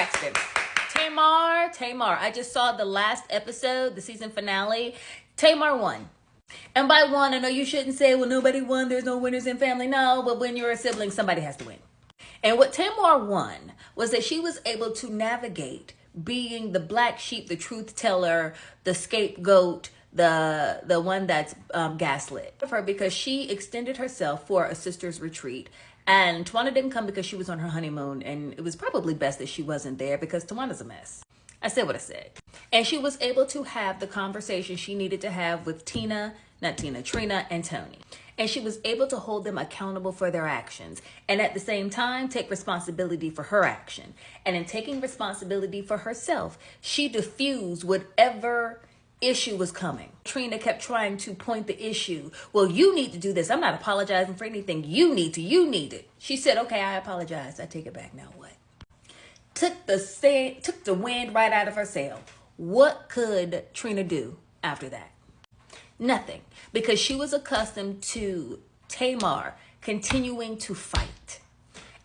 Braxton. Tamar. I just saw the last episode, the season finale. Tamar won. And by won, I know you shouldn't say, well, nobody won. There's no winners in family. No, but when you're a sibling, somebody has to win. And what Tamar won was that she was able to navigate being the black sheep, the truth teller, the scapegoat, the one that's gaslit her, because she extended herself for a sister's retreat. And Tawana didn't come because she was on her honeymoon, and it was probably best that she wasn't there because Tawana's a mess. I said what I said. And she was able to have the conversation she needed to have with Trina and Tony. And she was able to hold them accountable for their actions. And at the same time, take responsibility for her action. And in taking responsibility for herself, she diffused whatever issue was coming. Trina kept trying to point the issue. Well, you need to do this. I'm not apologizing for anything. You need it. She said, okay, I apologize. I take it back. Now what? Took the wind right out of her sail. What could Trina do after that? Nothing. Because she was accustomed to Tamar continuing to fight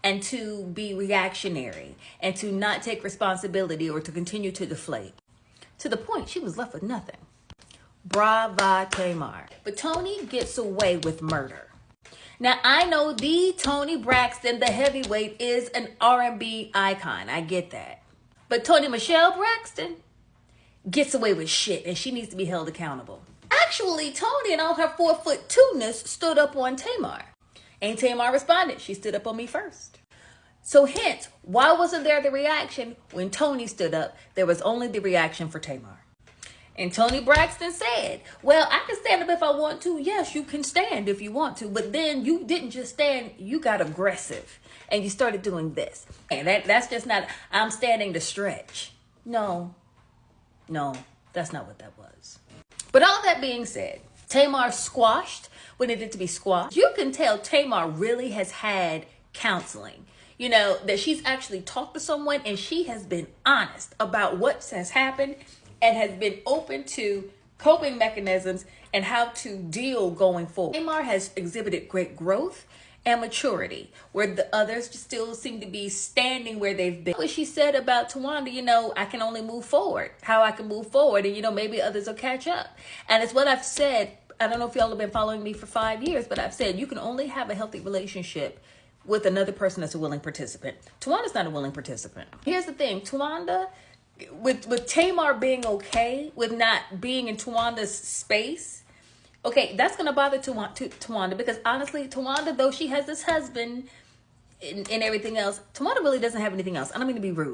and to be reactionary and to not take responsibility or to continue to deflate. To the point she was left with nothing. Brava Tamar. But Tony gets away with murder. Now, I know the Toni Braxton, the heavyweight, is an R&B icon. I get that. But Toni Michelle Braxton gets away with shit, and she needs to be held accountable. Actually, Toni, in all her 4'2"ness, stood up on Tamar. And Tamar responded. She stood up on me first. So hence, why wasn't there the reaction when Toni stood up? There was only the reaction for Tamar. And Toni Braxton said, well, I can stand up if I want to. Yes, you can stand if you want to. But then you didn't just stand. You got aggressive. And you started doing this. And that's just not, I'm standing to stretch. No, that's not what that was. But all that being said, Tamar squashed what needed to be squashed. You can tell Tamar really has had counseling. You know, that she's actually talked to someone and she has been honest about what has happened and has been open to coping mechanisms and how to deal going forward. Tamar has exhibited great growth and maturity, where the others still seem to be standing where they've been. What she said about Tawanda, I can only move forward, how I can move forward, and, maybe others will catch up. And it's what I've said. I don't know if y'all have been following me for 5 years, but I've said you can only have a healthy relationship with another person that's a willing participant. Tawanda's not a willing participant. Here's the thing, Tawanda, with Tamar being okay with not being in Tawanda's space, okay, that's going to bother Tawanda, because honestly, Tawanda, though she has this husband and everything else, Tawanda really doesn't have anything else. I don't mean to be rude.